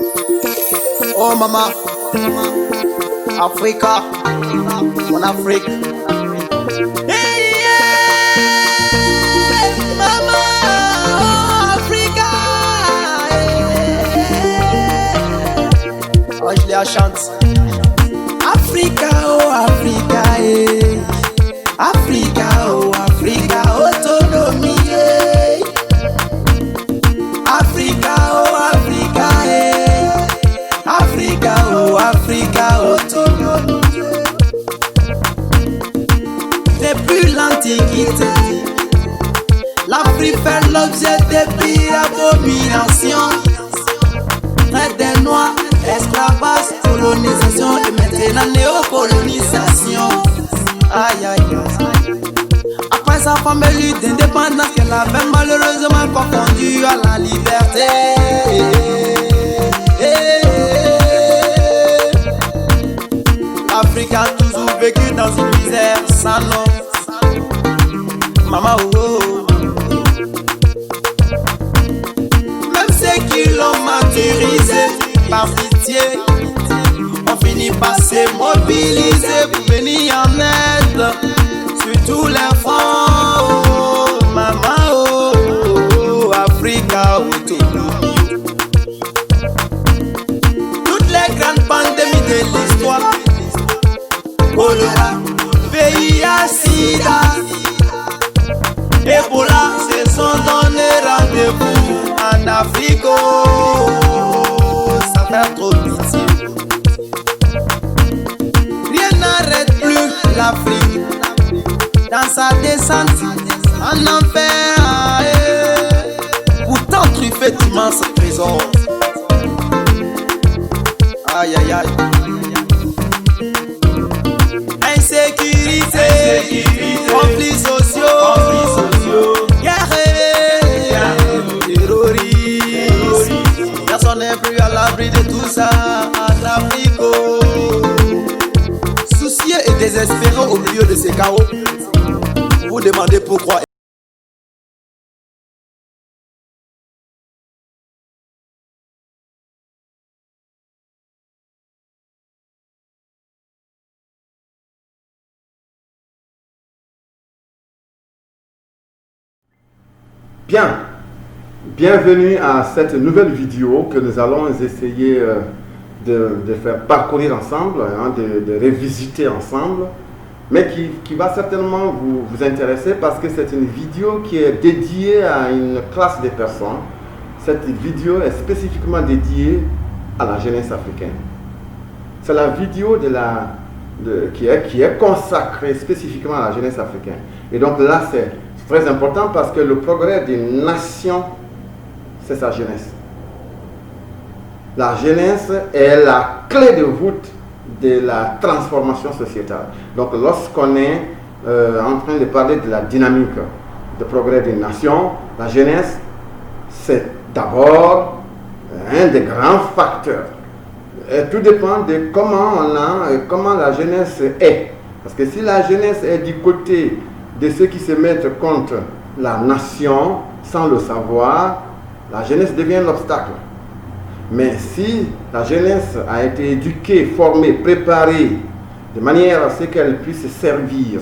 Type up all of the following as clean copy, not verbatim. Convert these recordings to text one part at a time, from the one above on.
Oh maman, Africa, mon Afrique. Hey, yeah, maman, oh, Africa. Yeah. Oh, je la chante. Africa, oh Africa, yeah. Africa, oh Africa, autonomie. Yeah. Africa, oh Africa, yeah. Africa, oh Africa, autonomie. Depuis l'Antiquité, l'Afrique fait l'objet des pires abominations. Traite des Noirs, esclavage, colonisation et maintenant néocolonisation. Aïe aïe aïe. Après sa famille d'indépendance qu'elle avait malheureusement confondue à la liberté. L'Afrique a toujours vécu dans une misère sans nom. Maman oh, oh. Même ceux qui l'ont maturisé par pitié on finit par se mobiliser pour venir en aide sur tous les fronts. Oh, maman oh, oh, Africa autonomie. Toutes les grandes pandémies de l'histoire, choléra, VIH, SIDA, Ebola, se sont donné rendez-vous en Afrique. Oh, ça fait trop pitié. Rien n'arrête plus l'Afrique dans sa descente en enfer. Pourtant truffé d'immenses trésors. Aïe aïe aïe. Insécurité, conflits sociaux, guerre, terrorisme. Personne n'est plus à l'abri de tout ça en Afrique. Soucieux et désespérés au milieu de ces chaos, vous demandez pourquoi. Bien, bienvenue à cette nouvelle vidéo que nous allons essayer de faire parcourir ensemble, hein, de revisiter ensemble, mais qui va certainement vous intéresser parce que c'est une vidéo qui est dédiée à une classe de personnes. Cette vidéo est spécifiquement dédiée à la jeunesse africaine. C'est la vidéo qui est consacrée spécifiquement à la jeunesse africaine. Et donc là, c'est très important parce que le progrès d'une nation, c'est sa jeunesse. La jeunesse est la clé de voûte de la transformation sociétale. Donc lorsqu'on est en train de parler de la dynamique de progrès d'une nation, la jeunesse, c'est d'abord un des grands facteurs. Et tout dépend de comment la jeunesse est. Parce que si la jeunesse est du côté de ceux qui se mettent contre la nation sans le savoir, la jeunesse devient l'obstacle. Mais si la jeunesse a été éduquée, formée, préparée, de manière à ce qu'elle puisse servir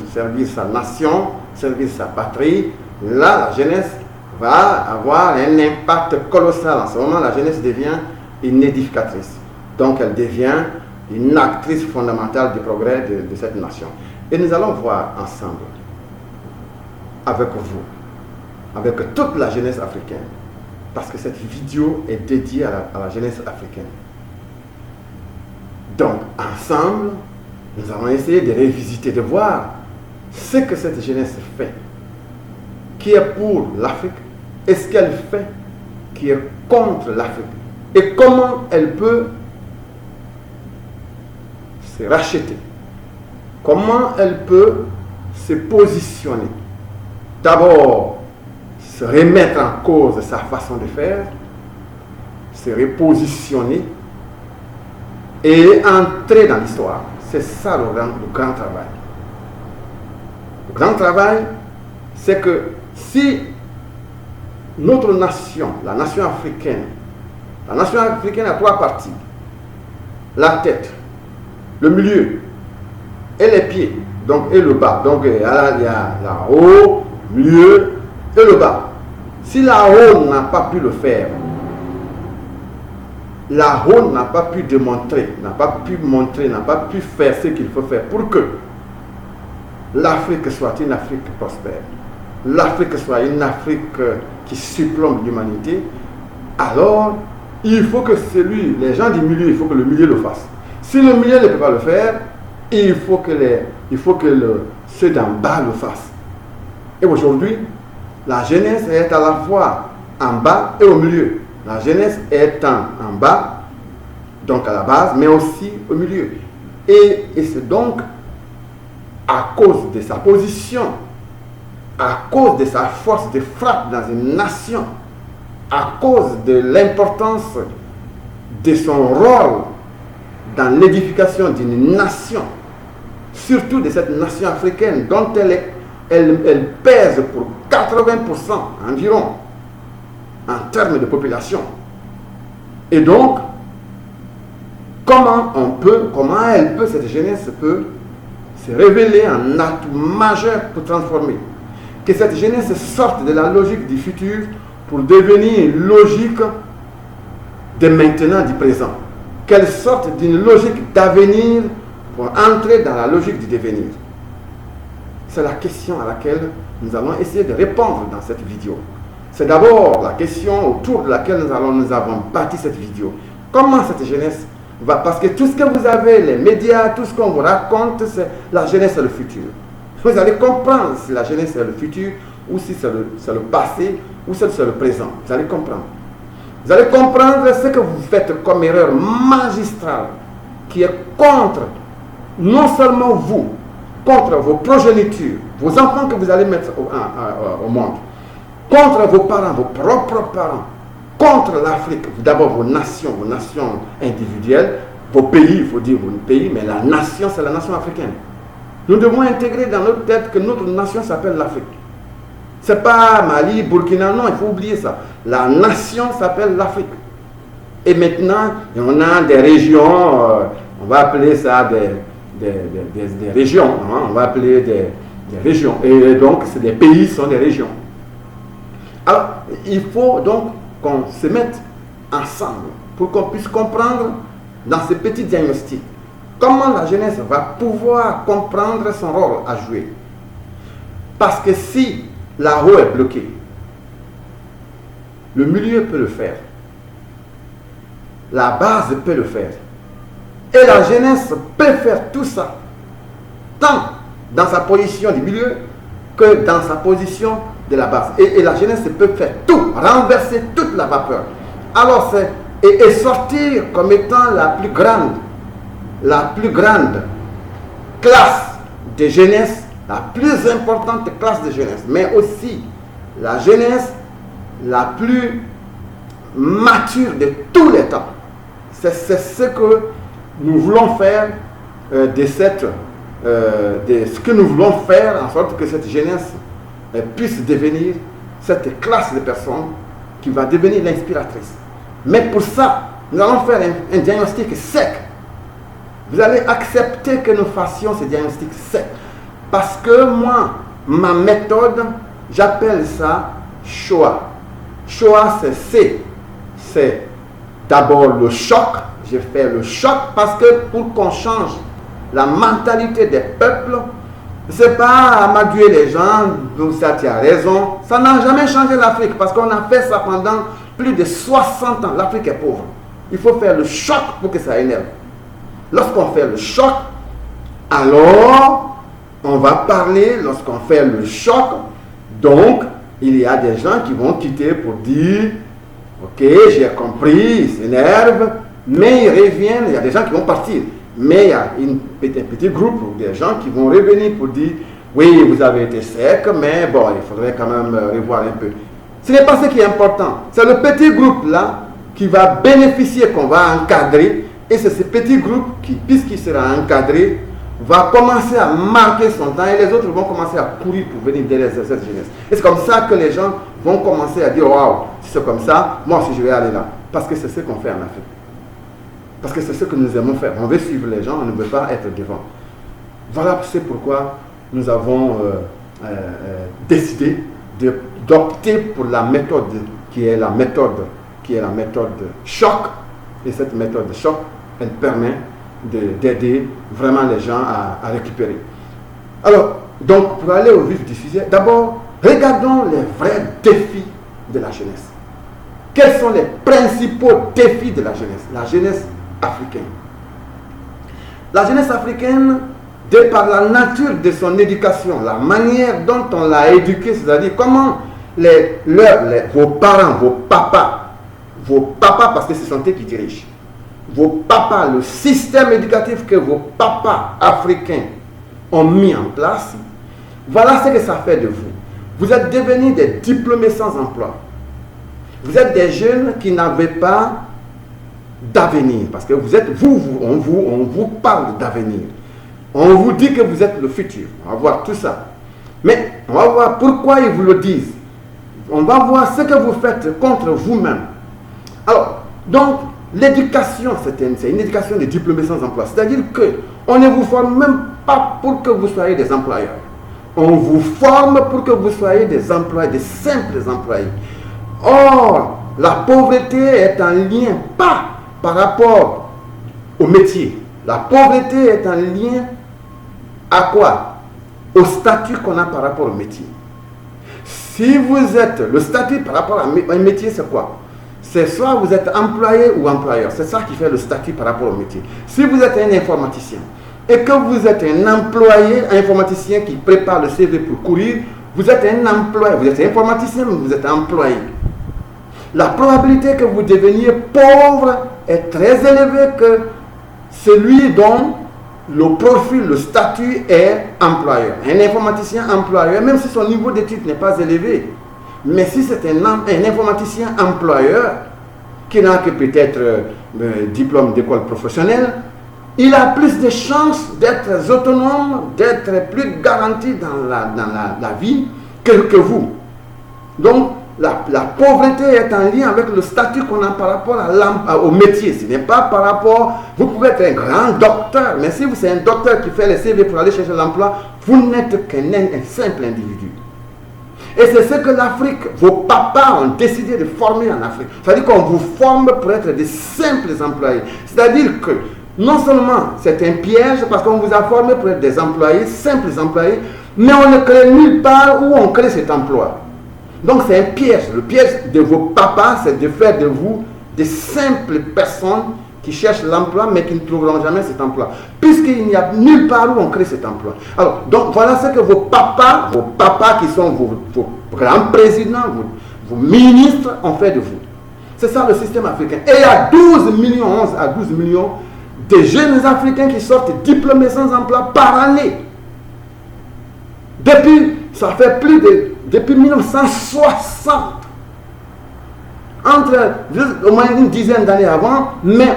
sa nation, servir sa patrie, là, la jeunesse va avoir un impact colossal. En ce moment, la jeunesse devient une édificatrice. Donc, elle devient une actrice fondamentale du progrès de cette nation. Et nous allons voir ensemble, avec vous, avec toute la jeunesse africaine, parce que cette vidéo est dédiée à la jeunesse africaine. Donc, ensemble, nous allons essayer de revisiter, de voir ce que cette jeunesse fait, qui est pour l'Afrique, et ce qu'elle fait, qui est contre l'Afrique, et comment elle peut se racheter, comment elle peut se positionner. D'abord, se remettre en cause sa façon de faire, se repositionner et entrer dans l'histoire. C'est ça le grand travail. Le grand travail, c'est que si notre nation, la nation africaine, La nation africaine a 3 parties. La tête, le milieu et les pieds, donc et le bas. Donc il y a la haut, le milieu et le bas. Si la haut n'a pas pu le faire, la haut n'a pas pu démontrer, n'a pas pu montrer, n'a pas pu faire ce qu'il faut faire pour que l'Afrique soit une Afrique prospère, l'Afrique soit une Afrique qui surplombe l'humanité, alors il faut que les gens du milieu, il faut que le milieu le fasse. Si le milieu ne peut pas le faire, il faut que ceux d'en bas le fassent. Et aujourd'hui, la jeunesse est à la fois en bas et au milieu. La jeunesse est en bas, donc à la base, mais aussi au milieu. Et c'est donc à cause de sa position, à cause de sa force de frappe dans une nation, à cause de l'importance de son rôle dans l'édification d'une nation, surtout de cette nation africaine dont elle pèse pour 80% environ en termes de population. Et donc, comment cette jeunesse peut se révéler un atout majeur pour transformer, que cette jeunesse sorte de la logique du futur pour devenir une logique de maintenant, du présent, qu'elle sorte d'une logique d'avenir pour entrer dans la logique du devenir. C'est la question à laquelle nous allons essayer de répondre dans cette vidéo. C'est d'abord la question autour de laquelle nous avons bâti cette vidéo. Comment cette jeunesse va? Parce que tout ce que vous avez, les médias, tout ce qu'on vous raconte, c'est la jeunesse et le futur. Vous allez comprendre si la jeunesse est le futur, ou si c'est le passé, ou si c'est le présent. Vous allez comprendre. Vous allez comprendre ce que vous faites comme erreur magistrale, qui est contre, non seulement vous, contre vos progénitures, vos enfants que vous allez mettre au monde, contre vos parents, vos propres parents, contre l'Afrique, d'abord vos nations individuelles, vos pays, il faut dire vos pays, mais la nation, c'est la nation africaine. Nous devons intégrer dans notre tête que notre nation s'appelle l'Afrique. Ce n'est pas Mali, Burkina, non, il faut oublier ça. La nation s'appelle l'Afrique. Et maintenant, on a des régions, on va appeler ça des régions, hein, on va appeler des régions. Et donc, c'est des pays, sont des régions. Alors, il faut donc qu'on se mette ensemble pour qu'on puisse comprendre dans ce petit diagnostic comment la jeunesse va pouvoir comprendre son rôle à jouer. Parce que si la haut est bloquée, le milieu peut le faire, la base peut le faire, et la jeunesse peut faire tout ça, tant dans sa position du milieu que dans sa position de la base. Et la jeunesse peut faire tout, renverser toute la vapeur. Alors et sortir comme étant la plus grande classe de jeunesse, la plus importante classe de jeunesse, mais aussi la jeunesse la plus mature de tous les temps. C'est ce que nous voulons faire de ce que nous voulons faire en sorte que cette jeunesse puisse devenir cette classe de personnes qui va devenir l'inspiratrice. Mais pour ça, nous allons faire un diagnostic sec. Vous allez accepter que nous fassions ce diagnostic sec. Parce que moi, ma méthode, j'appelle ça Shoah. Shoah, c'est d'abord le choc. Je fais le choc parce que pour qu'on change la mentalité des peuples, c'est pas amadouer les gens, donc ça tu as raison. Ça n'a jamais changé l'Afrique parce qu'on a fait ça pendant plus de 60 ans. L'Afrique est pauvre. Il faut faire le choc pour que ça énerve. Lorsqu'on fait le choc, alors on va parler, lorsqu'on fait le choc, donc il y a des gens qui vont quitter pour dire ok, j'ai compris, ils s'énervent, mais ils reviennent, il y a des gens qui vont partir. Mais il y a un petit groupe des gens qui vont revenir pour dire oui, vous avez été sec, mais bon, il faudrait quand même revoir un peu. Ce n'est pas ce qui est important. C'est le petit groupe là qui va bénéficier, qu'on va encadrer. Et c'est ce petit groupe qui, puisqu'il sera encadré, va commencer à marquer son temps et les autres vont commencer à courir pour venir derrière cette jeunesse. Et c'est comme ça que les gens vont commencer à dire waouh, si c'est comme ça, moi aussi je vais aller là. Parce que c'est ce qu'on fait en Afrique. Parce que c'est ce que nous aimons faire. On veut suivre les gens, on ne veut pas être devant. Voilà, c'est pourquoi nous avons décidé d'opter pour la méthode qui est la méthode choc. Et cette méthode choc, elle permet d'aider vraiment les gens à récupérer. Alors, donc, pour aller au vif du sujet, d'abord, regardons les vrais défis de la jeunesse. Quels sont les principaux défis de la jeunesse africaine? La jeunesse africaine, de par la nature de son éducation, la manière dont on l'a éduquée, c'est-à-dire comment vos parents, vos papas, parce que ce sont eux qui dirigent, vos papas, le système éducatif que vos papas africains ont mis en place, voilà ce que ça fait de vous. Vous êtes devenus des diplômés sans emploi. Vous êtes des jeunes qui n'avaient pas d'avenir, parce que on vous parle d'avenir. On vous dit que vous êtes le futur. On va voir tout ça. Mais on va voir pourquoi ils vous le disent. On va voir ce que vous faites contre vous-même. Alors, donc, l'éducation, c'est une éducation de diplômés sans emploi. C'est-à-dire qu'on ne vous forme même pas pour que vous soyez des employeurs. On vous forme pour que vous soyez des employés, des simples employés. Or, la pauvreté est en lien pas par rapport au métier. La pauvreté est en lien à quoi? Au statut qu'on a par rapport au métier. Si vous êtes, le statut par rapport à un métier, c'est quoi? C'est soit vous êtes employé ou employeur. C'est ça qui fait le statut par rapport au métier. Si vous êtes un informaticien et que vous êtes un employé, un informaticien qui prépare le CV pour courir, vous êtes un employé. Vous êtes informaticien, mais vous êtes employé. La probabilité que vous deveniez pauvre est très élevée que celui dont le profil, le statut est employeur. Un informaticien employeur, même si son niveau d'études n'est pas élevé, mais si c'est un informaticien employeur qui n'a que peut-être diplôme d'école professionnelle, il a plus de chances d'être autonome, d'être plus garanti dans la vie que vous. Donc, la pauvreté est en lien avec le statut qu'on a par rapport au métier. Ce n'est pas par rapport... Vous pouvez être un grand docteur, mais si vous êtes un docteur qui fait les CV pour aller chercher l'emploi, vous n'êtes qu'un simple individu. Et c'est ce que l'Afrique, vos papas ont décidé de former en Afrique. C'est-à-dire qu'on vous forme pour être des simples employés. C'est-à-dire que non seulement c'est un piège parce qu'on vous a formé pour être des employés, simples employés, mais on ne crée nulle part où on crée cet emploi. Donc c'est un piège. Le piège de vos papas, c'est de faire de vous des simples personnes qui cherchent l'emploi mais qui ne trouveront jamais cet emploi. Puisqu'il n'y a nulle part où on crée cet emploi. Alors, donc voilà ce que vos papas qui sont vos grands présidents, vos ministres ont fait de vous. C'est ça le système africain. Et il y a 11 à 12 millions de jeunes Africains qui sortent diplômés sans emploi par année. Ça fait depuis 1960, au moins une dizaine d'années avant, mais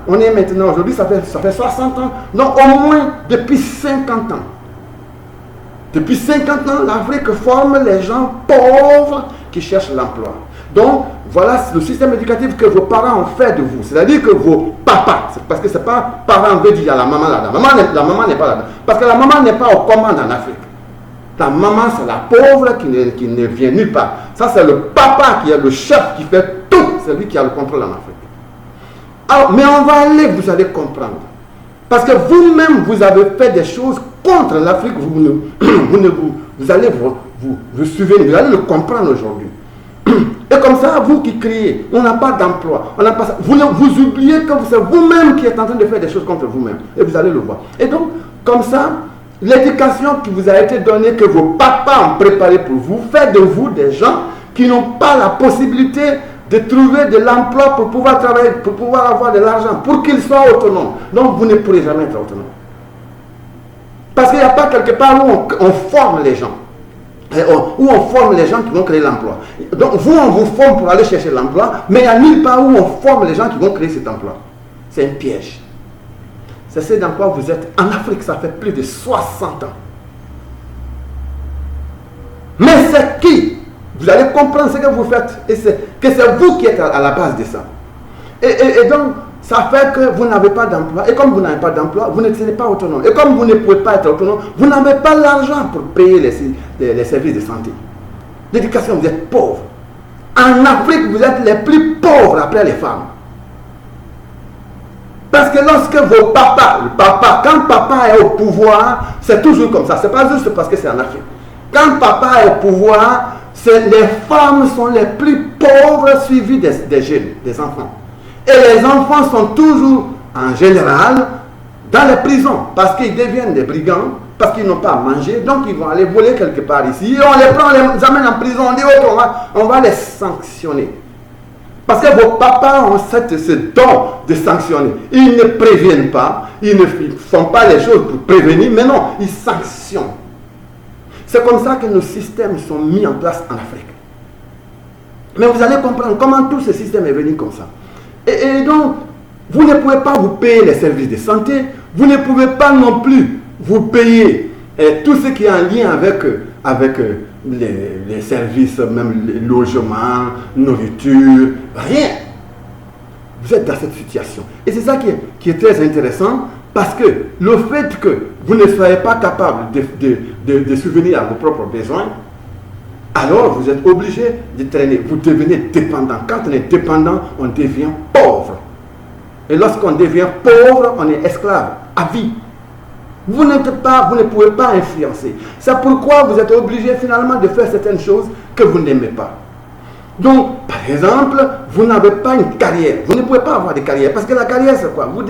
on est maintenant aujourd'hui, ça fait 60 ans, donc au moins depuis 50 ans. Depuis 50 ans, l'Afrique forme les gens pauvres qui cherchent l'emploi. Donc, voilà le système éducatif que vos parents ont fait de vous. C'est-à-dire que vos papas, parce que c'est pas parents veut dire il y a la maman là. La maman n'est pas là. Parce que la maman n'est pas aux commandes en Afrique. Ta maman, c'est la pauvre qui ne vient nulle part. Ça, c'est le papa qui est le chef, qui fait tout. C'est lui qui a le contrôle en Afrique. Alors, mais on va aller, vous allez comprendre. Parce que vous-même, vous avez fait des choses contre l'Afrique. Vous allez vous souvenir, vous allez le comprendre aujourd'hui. Et comme ça, vous qui criez, on n'a pas d'emploi, on n'a pas ça. Vous oubliez que c'est vous-même qui êtes en train de faire des choses contre vous-même. Et vous allez le voir. Et donc, comme ça, l'éducation qui vous a été donnée, que vos papas ont préparée pour vous, fait de vous des gens qui n'ont pas la possibilité de trouver de l'emploi pour pouvoir travailler, pour pouvoir avoir de l'argent, pour qu'ils soient autonomes. Donc vous ne pourrez jamais être autonome. Parce qu'il n'y a pas quelque part où on forme les gens. Où on forme les gens qui vont créer l'emploi. Donc vous, on vous forme pour aller chercher l'emploi, mais il n'y a nulle part où on forme les gens qui vont créer cet emploi. C'est un piège. C'est ce dans quoi vous êtes. En Afrique, ça fait plus de 60 ans. Mais c'est qui vous allez comprendre ce que vous faites et que c'est vous qui êtes à la base de ça. Et donc, ça fait que vous n'avez pas d'emploi. Et comme vous n'avez pas d'emploi, vous n'êtes pas autonome. Et comme vous ne pouvez pas être autonome, vous n'avez pas l'argent pour payer les services de santé. L'éducation, vous êtes pauvre. En Afrique, vous êtes les plus pauvres après les femmes. Parce que lorsque vos papas, quand papa est au pouvoir, c'est toujours comme ça. Ce n'est pas juste parce que c'est en Afrique. Quand papa est au pouvoir, les femmes sont les plus pauvres suivies des jeunes, des enfants. Et les enfants sont toujours, en général, dans les prisons. Parce qu'ils deviennent des brigands, parce qu'ils n'ont pas à manger. Donc ils vont aller voler quelque part ici. Et on les prend, on les amène en prison. On dit, on va les sanctionner. Parce que vos papas ont ce don de sanctionner. Ils ne préviennent pas, ils ne font pas les choses pour prévenir, mais non, ils sanctionnent. C'est comme ça que nos systèmes sont mis en place en Afrique. Mais vous allez comprendre comment tout ce système est venu comme ça. Et donc, vous ne pouvez pas vous payer les services de santé, vous ne pouvez pas non plus vous payer tout ce qui est en lien avec les services, même les logements, nourriture, rien. Vous êtes dans cette situation. Et c'est ça qui est très intéressant, parce que le fait que vous ne soyez pas capable de subvenir à vos propres besoins, alors vous êtes obligé de traîner. Vous devenez dépendant. Quand on est dépendant, on devient pauvre. Et lorsqu'on devient pauvre, on est esclave à vie. Vous ne pouvez pas influencer. C'est pourquoi vous êtes obligé finalement de faire certaines choses que vous n'aimez pas. Donc, par exemple, vous n'avez pas une carrière. Vous ne pouvez pas avoir de carrière. Parce que la carrière, c'est quoi? Vous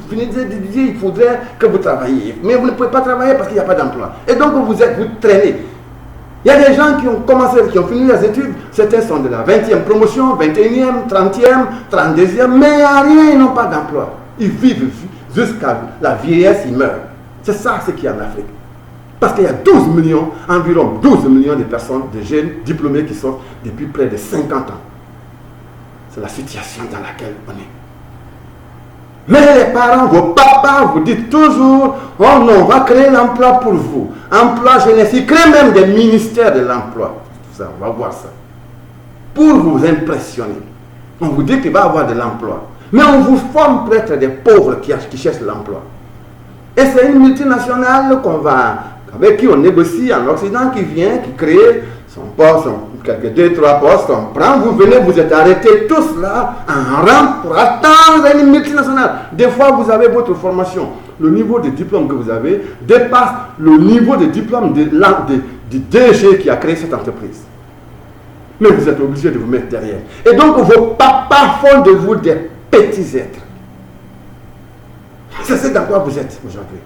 finissez de dire qu'il faudrait que vous travailliez. Mais vous ne pouvez pas travailler parce qu'il n'y a pas d'emploi. Et donc, vous traînez. Il y a des gens qui ont commencé, qui ont fini les études. Certains sont de la 20e promotion, 21e, 30e, 32e. Mais il n'y a rien, ils n'ont pas d'emploi. Ils vivent jusqu'à la vieillesse, ils meurent. C'est ça ce qu'il y a en Afrique. Parce qu'il y a 12 millions, environ 12 millions de personnes, de jeunes diplômés qui sortent depuis près de 50 ans. C'est la situation dans laquelle on est. Mais les parents, vos papas, vous dites toujours, oh non, on va créer l'emploi pour vous. Emploi jeunesse, ils créent même des ministères de l'emploi. Ça, on va voir ça. Pour vous impressionner. On vous dit qu'il va y avoir de l'emploi. Mais on vous forme pour être des pauvres qui cherchent l'emploi. Et c'est une multinationale avec qui on négocie en Occident, qui vient, qui crée son poste, quelques 2-3 postes, on prend, vous venez, vous êtes arrêtés tous là, en rang pour attendre une multinationale. Des fois, vous avez votre formation. Le niveau de diplôme que vous avez dépasse le niveau de diplôme du DG qui a créé cette entreprise. Mais vous êtes obligé de vous mettre derrière. Et donc, vos papas font de vous des petits êtres. C'est ce dans quoi vous êtes aujourd'hui.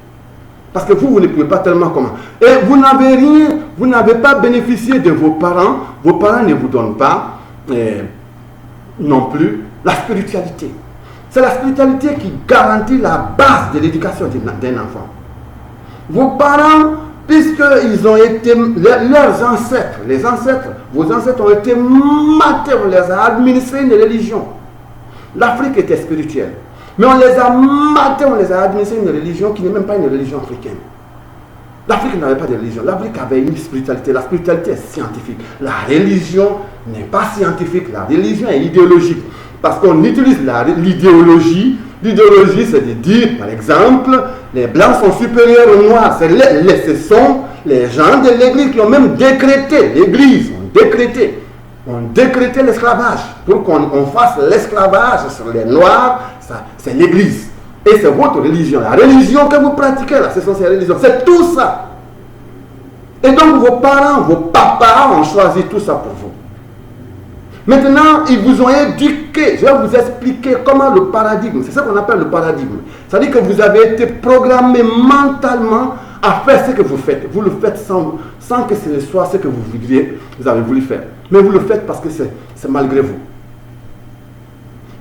Parce que vous ne pouvez pas tellement comment. Et vous n'avez rien, vous n'avez pas bénéficié de vos parents. Vos parents ne vous donnent pas non plus la spiritualité. C'est la spiritualité qui garantit la base de l'éducation d'un enfant. Vos parents, puisqu'ils ont été, leurs ancêtres, vos ancêtres ont été matés, on les a administrés une religion. L'Afrique était spirituelle. Mais on les a matés, on les a administrés une religion qui n'est même pas une religion africaine. L'Afrique n'avait pas de religion. L'Afrique avait une spiritualité. La spiritualité est scientifique. La religion n'est pas scientifique. La religion est idéologique. Parce qu'on utilise l'idéologie. L'idéologie, c'est de dire, par exemple, les Blancs sont supérieurs aux Noirs. Ce sont les gens de l'Église qui ont même décrété, l'Église, ont décrété l'esclavage. Pour qu'on fasse l'esclavage sur les Noirs, c'est l'Église. Et c'est votre religion. La religion que vous pratiquez là, ce sont ces religions. C'est tout ça. Et donc vos parents, vos papas ont choisi tout ça pour vous. Maintenant, ils vous ont éduqué. Je vais vous expliquer comment le paradigme, c'est ça qu'on appelle le paradigme. C'est-à-dire que vous avez été programmé mentalement à faire ce que vous faites. Vous le faites sans que ce soit ce que vous avez voulu faire. Mais vous le faites parce que c'est malgré vous.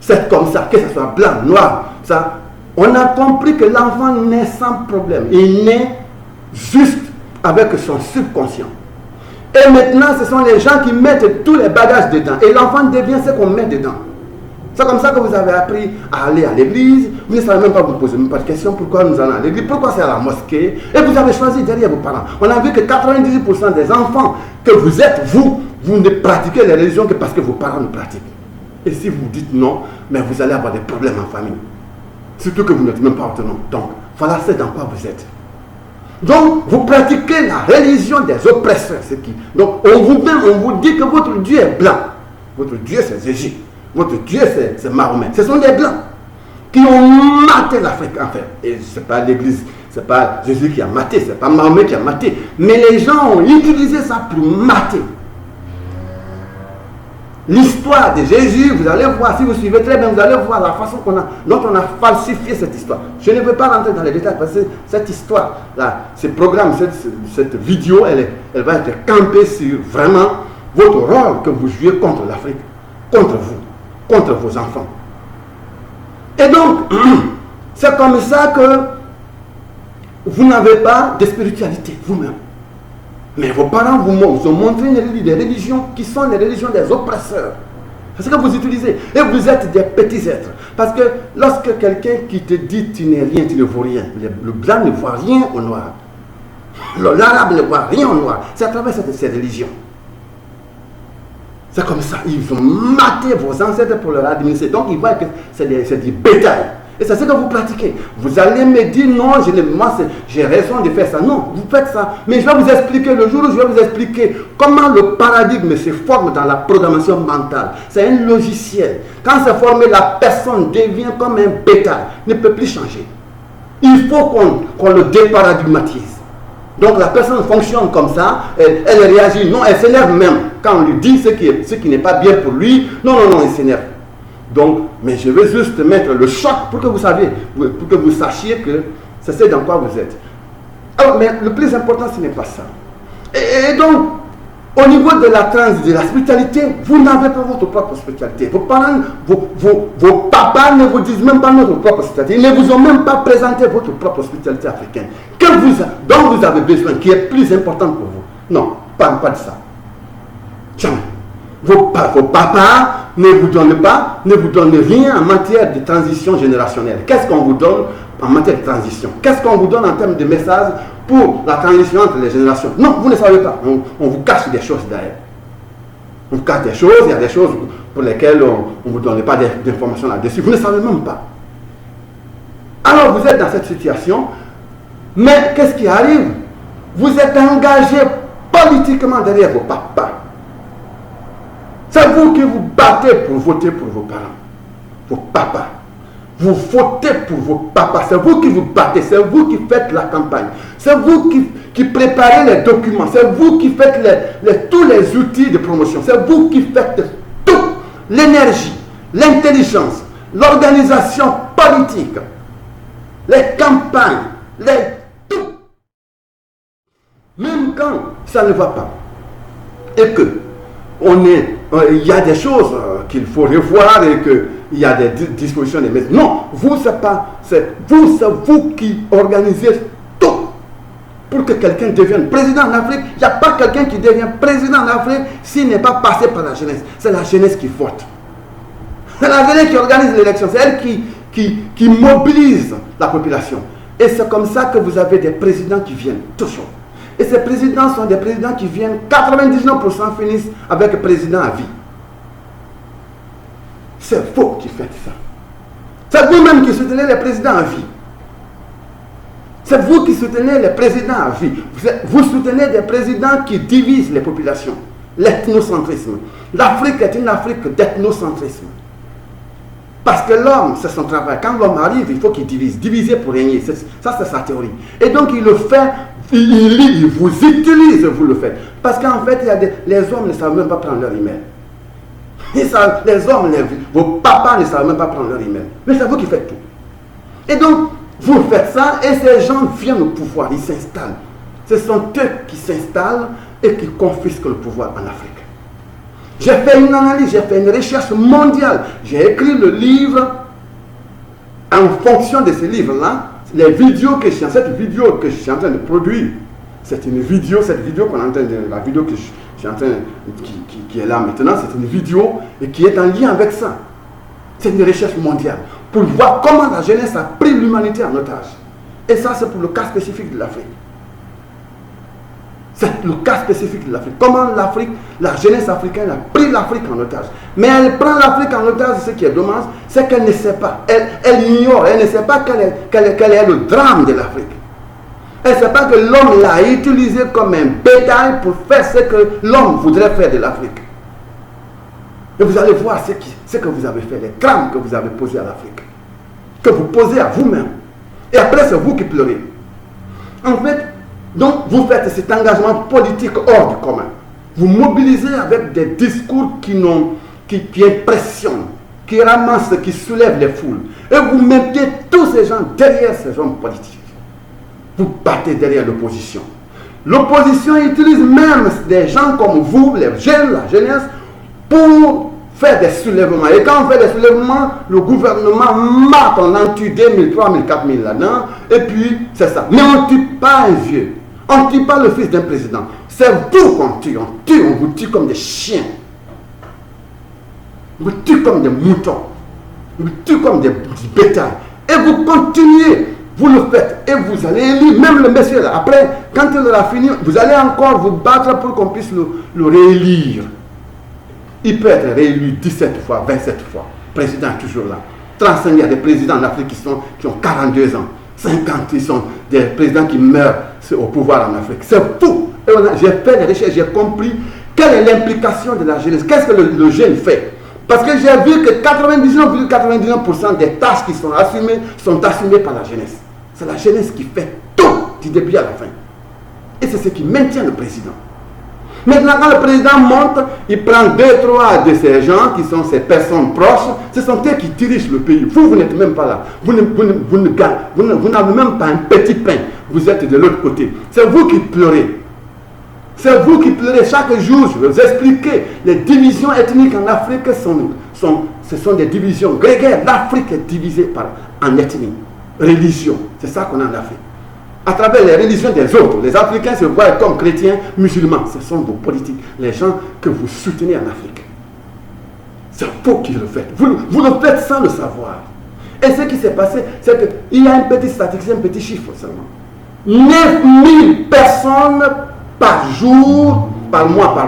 C'est comme ça, que ce soit blanc, noir, ça. On a compris que l'enfant naît sans problème. Il naît juste avec son subconscient. Et maintenant, ce sont les gens qui mettent tous les bagages dedans. Et l'enfant devient ce qu'on met dedans. C'est comme ça que vous avez appris à aller à l'église. Vous ne savez même pas vous poser même pas de question pourquoi nous allons à l'église, pourquoi c'est à la mosquée. Et vous avez choisi derrière vos parents. On a vu que 98% des enfants que vous êtes, vous, vous ne pratiquez les religions que parce que vos parents ne pratiquent. Et si vous dites non, mais vous allez avoir des problèmes en famille. Surtout que vous n'êtes même pas autonome. Donc, voilà c'est dans quoi vous êtes. Donc, vous pratiquez la religion des oppresseurs. Donc, on vous dit que votre Dieu est blanc. Votre Dieu, c'est Jésus. Votre Dieu, c'est Mahomet. Ce sont des blancs qui ont maté l'Afrique, en fait. Et ce n'est pas l'Église, ce n'est pas Jésus qui a maté, ce n'est pas Mahomet qui a maté. Mais les gens ont utilisé ça pour mater. L'histoire de Jésus, vous allez voir, si vous suivez très bien, vous allez voir la façon dont on a falsifié cette histoire. Je ne veux pas rentrer dans les détails parce que cette histoire-là, ce programme, cette vidéo, elle va être campée sur vraiment votre rôle que vous jouez contre l'Afrique, contre vous, contre vos enfants. Et donc, c'est comme ça que vous n'avez pas de spiritualité vous-même. Mais vos parents vous ont montré des religions qui sont les religions des oppresseurs. C'est ce que vous utilisez. Et vous êtes des petits êtres. Parce que lorsque quelqu'un qui te dit tu n'es rien, tu ne vaux rien, le blanc ne voit rien au noir. L'arabe ne voit rien au noir. C'est à travers ces religions. C'est comme ça. Ils ont maté vos ancêtres pour leur administrer. Donc ils voient que c'est du bétail. Et c'est ce que vous pratiquez. Vous allez me dire non, moi j'ai raison de faire ça. Non, vous faites ça. Mais je vais vous expliquer le jour où je vais vous expliquer comment le paradigme se forme dans la programmation mentale. C'est un logiciel. Quand c'est formé, la personne devient comme un bétail. Ne peut plus changer. Il faut qu'on le déparadigmatise. Donc la personne fonctionne comme ça, elle réagit. Non, elle s'énerve même. Quand on lui dit ce qui n'est pas bien pour lui, non, il s'énerve. Donc, mais je veux juste mettre le choc pour que vous sachiez que c'est ce dans quoi vous êtes. Alors, mais le plus important, ce n'est pas ça. Et donc, au niveau de la spiritualité, vous n'avez pas votre propre spiritualité. Vos parents, vos papas ne vous disent même pas notre propre spiritualité. Ils ne vous ont même pas présenté votre propre spiritualité africaine. Dont vous avez besoin, qui est plus importante pour vous. Non, pas de ça. Jamais. Vos papas ne vous donnent rien en matière de transition générationnelle. Qu'est-ce qu'on vous donne en matière de transition? Qu'est-ce qu'on vous donne en termes de messages pour la transition entre les générations? Non, vous ne savez pas. On vous cache des choses derrière. On vous cache des choses, il y a des choses pour lesquelles on ne vous donne pas d'informations là-dessus. Vous ne savez même pas. Alors vous êtes dans cette situation, mais qu'est-ce qui arrive? Vous êtes engagé politiquement derrière vos papas. C'est vous qui vous battez pour voter pour vos parents, vos papas. Vous votez pour vos papas. C'est vous qui vous battez. C'est vous qui faites la campagne. C'est vous qui préparez les documents. C'est vous qui faites tous les outils de promotion. C'est vous qui faites tout. L'énergie, l'intelligence, l'organisation politique, les campagnes, tout. Même quand ça ne va pas. Et que il y a des choses qu'il faut revoir et qu'il y a des dispositions. Non, c'est vous qui organisez tout pour que quelqu'un devienne président en Afrique. Il n'y a pas quelqu'un qui devient président en Afrique s'il n'est pas passé par la jeunesse. C'est la jeunesse qui vote. C'est la jeunesse qui organise l'élection. C'est elle qui mobilise la population. Et c'est comme ça que vous avez des présidents qui viennent toujours. Et ces présidents sont des présidents qui viennent, 99% finissent avec président à vie. C'est vous qui faites ça. C'est vous-même qui soutenez les présidents à vie. C'est vous qui soutenez les présidents à vie. Vous soutenez des présidents qui divisent les populations. L'ethnocentrisme. L'Afrique est une Afrique d'ethnocentrisme. Parce que l'homme, c'est son travail. Quand l'homme arrive, il faut qu'il divise. Diviser pour régner. Ça, c'est sa théorie. Et donc, il le fait, il vous utilise, vous le faites. Parce qu'en fait, les hommes ne savent même pas prendre leur email. Vos papas ne savent même pas prendre leur email. Mais c'est vous qui faites tout. Et donc, vous faites ça et ces gens viennent au pouvoir, ils s'installent. Ce sont eux qui s'installent et qui confisquent le pouvoir en Afrique. J'ai fait une analyse, j'ai fait une recherche mondiale. J'ai écrit le livre en fonction de ce livre-là. Les vidéos que cette vidéo que je suis en train de produire, c'est une vidéo, la vidéo que je suis en train qui est là maintenant, c'est une vidéo et qui est en lien avec ça. C'est une recherche mondiale pour voir comment la jeunesse a pris l'humanité en otage. Et ça, c'est pour le cas spécifique de l'Afrique. C'est le cas spécifique de l'Afrique. Comment l'Afrique, la jeunesse africaine a pris l'Afrique en otage. Mais elle prend l'Afrique en otage, ce qui est dommage, c'est qu'elle ne sait pas. Elle ignore, elle ne sait pas quel est le drame de l'Afrique. Elle ne sait pas que l'homme l'a utilisé comme un bétail pour faire ce que l'homme voudrait faire de l'Afrique. Et vous allez voir ce que vous avez fait, les crimes que vous avez posés à l'Afrique. Que vous posez à vous-même. Et après, c'est vous qui pleurez. En fait, donc vous faites cet engagement politique hors du commun. Vous mobilisez avec des discours qui impressionnent, qui ramassent, qui soulèvent les foules. Et vous mettez tous ces gens derrière ces hommes politiques. Vous battez derrière l'opposition. L'opposition utilise même des gens comme vous, les jeunes, la jeunesse, pour faire des soulèvements. Et quand on fait des soulèvements, le gouvernement mate, on en tue 2000, 3000, 4000 là-dedans, et puis c'est ça. Mais on ne tue pas un vieux. On ne tue pas le fils d'un président. C'est vous qu'on tue. On vous tue comme des chiens. On vous tue comme des moutons. On vous tue comme du bétail. Et vous continuez. Vous le faites. Et vous allez élire. Même le monsieur là. Après, quand il aura fini, vous allez encore vous battre pour qu'on puisse le réélire. Il peut être réélu 17 fois, 27 fois. Le président est toujours là. 35, il y a des présidents en Afrique qui ont 42 ans. 50, ils sont des présidents qui meurent au pouvoir en Afrique. C'est fou. J'ai fait des recherches, j'ai compris quelle est l'implication de la jeunesse. Qu'est-ce que le jeune fait? Parce que j'ai vu que 99,99% des tâches qui sont assumées par la jeunesse. C'est la jeunesse qui fait tout du début à la fin. Et c'est ce qui maintient le président. Maintenant, quand le président monte, il prend 2-3 de ces gens qui sont ses personnes proches. Ce sont eux qui dirigent le pays. Vous n'êtes même pas là. Vous n'avez même pas un petit pain. Vous êtes de l'autre côté. C'est vous qui pleurez. C'est vous qui pleurez chaque jour. Je vais vous expliquer. Les divisions ethniques en Afrique ce sont des divisions grégaires. L'Afrique est divisée en ethnie, religion. C'est ça qu'on a en Afrique. À travers les religions des autres, les Africains se voient comme chrétiens, musulmans. Ce sont vos politiques, les gens que vous soutenez en Afrique. C'est vous qui le faites. Vous le faites sans le savoir. Et ce qui s'est passé, c'est qu'il y a une petite statistique, un petit chiffre seulement. 9000 personnes par mois,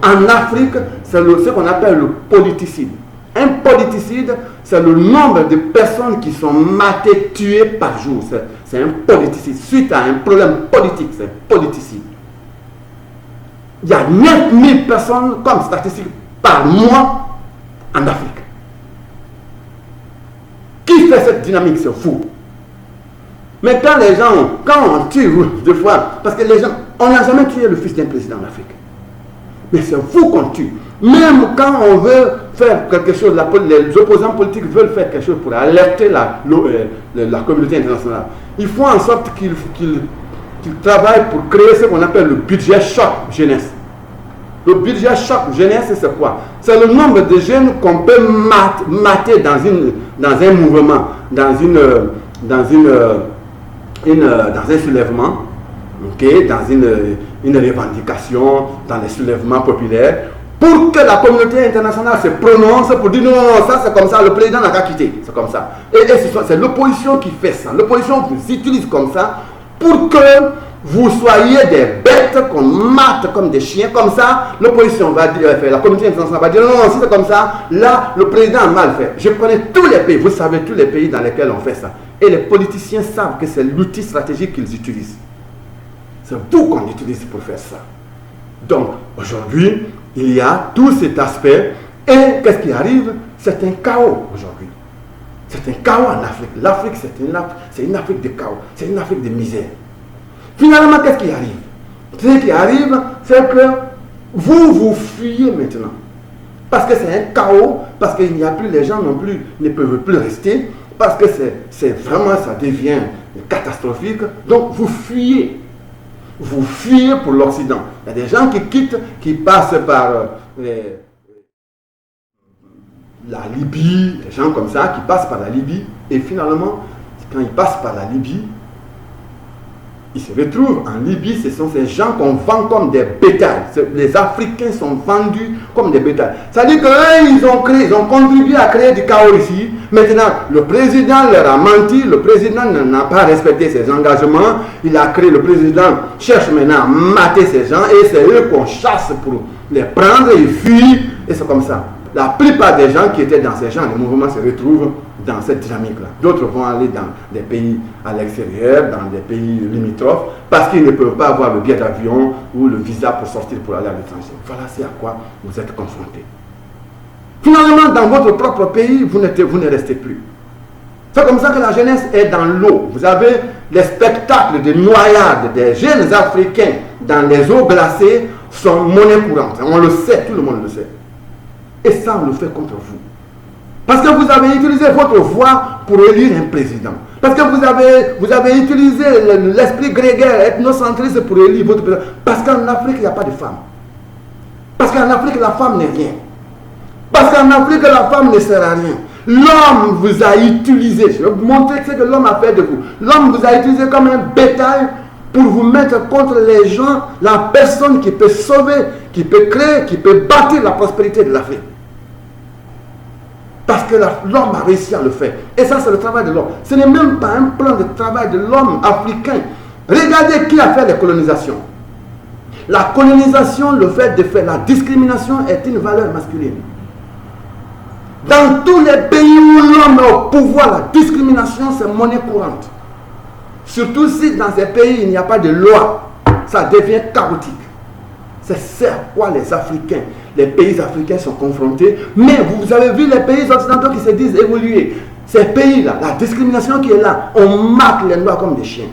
en Afrique, c'est ce qu'on appelle le politicide. Un politicide, c'est le nombre de personnes qui sont matées, tuées par jour. C'est un politicide. Suite à un problème politique, c'est un politicide. Il y a 9000 personnes comme statistique par mois en Afrique. Qui fait cette dynamique? C'est fou. Mais quand les gens, quand on tue, des fois, parce que les gens, on n'a jamais tué le fils d'un président en Afrique. Mais c'est vous qu'on tue. Même quand on veut faire quelque chose, les opposants politiques veulent faire quelque chose pour alerter la communauté internationale. Ils font en sorte qu'ils travaillent pour créer ce qu'on appelle le budget choc jeunesse. Le budget choc jeunesse, c'est quoi? C'est le nombre de jeunes qu'on peut mater dans un mouvement, dans un soulèvement, okay, dans une revendication, dans les soulèvements populaires, pour que la communauté internationale se prononce pour dire non, ça c'est comme ça, le président n'a qu'à quitter, c'est comme ça. Et c'est l'opposition qui fait ça. L'opposition vous utilise comme ça pour que vous soyez des bêtes qu'on mate comme des chiens. Comme ça, l'opposition va dire, la communauté internationale va dire non, si c'est comme ça, là, le président a mal fait. Je connais tous les pays, vous savez tous les pays dans lesquels on fait ça. Et les politiciens savent que c'est l'outil stratégique qu'ils utilisent. C'est vous qu'on utilise pour faire ça. Donc, aujourd'hui, il y a tout cet aspect. Et qu'est-ce qui arrive? C'est un chaos aujourd'hui. C'est un chaos en Afrique. L'Afrique, c'est une Afrique de chaos. C'est une Afrique de misère. Finalement, qu'est-ce qui arrive? Ce qui arrive, c'est que vous fuyez maintenant. Parce que c'est un chaos, parce qu'il n'y a plus, les gens non plus ne peuvent plus rester, parce que c'est vraiment, ça devient catastrophique. Donc, vous fuyez. Vous fuyez pour l'Occident. Il y a des gens qui quittent, qui passent par la Libye, des gens comme ça, qui passent par la Libye, et finalement, quand ils passent par la Libye, Ils se retrouvent en Libye, ce sont ces gens qu'on vend comme des bétails. Les Africains sont vendus comme des bétails. C'est-à-dire qu'eux, ils ont contribué à créer du chaos ici. Maintenant, le président leur a menti, le président n'a pas respecté ses engagements. Le président cherche maintenant à mater ces gens et c'est eux qu'on chasse pour les prendre, ils fuient et c'est comme ça. La plupart des gens qui étaient dans ces genres de mouvements se retrouvent dans cette dynamique-là. D'autres vont aller dans des pays à l'extérieur, dans des pays limitrophes, parce qu'ils ne peuvent pas avoir le billet d'avion ou le visa pour sortir pour aller à l'étranger. Voilà, c'est à quoi vous êtes confrontés. Finalement, dans votre propre pays, vous ne restez plus. C'est comme ça que la jeunesse est dans l'eau. Vous avez les spectacles de noyade des jeunes Africains dans les eaux glacées sont monnaie courante. On le sait, tout le monde le sait. Et ça, on le fait contre vous. Parce que vous avez utilisé votre voix pour élire un président. Parce que vous avez utilisé l'esprit grégaire, ethnocentriste pour élire votre président. Parce qu'en Afrique, il n'y a pas de femme. Parce qu'en Afrique, la femme n'est rien. Parce qu'en Afrique, la femme ne sert à rien. L'homme vous a utilisé. Je vais vous montrer ce que l'homme a fait de vous. L'homme vous a utilisé comme un bétail pour vous mettre contre les gens, la personne qui peut sauver, qui peut créer, qui peut bâtir la prospérité de l'Afrique. Parce que l'homme a réussi à le faire. Et ça, c'est le travail de l'homme. Ce n'est même pas un plan de travail de l'homme africain. Regardez qui a fait les colonisations. La colonisation, le fait de faire la discrimination est une valeur masculine. Dans tous les pays où l'homme est au pouvoir, la discrimination, c'est monnaie courante. Surtout si dans ces pays, il n'y a pas de loi, ça devient chaotique. C'est ça quoi les Africains, les pays africains sont confrontés. Mais vous avez vu les pays occidentaux qui se disent évoluer. Ces pays-là, la discrimination qui est là, on marque les Noirs comme des chiens.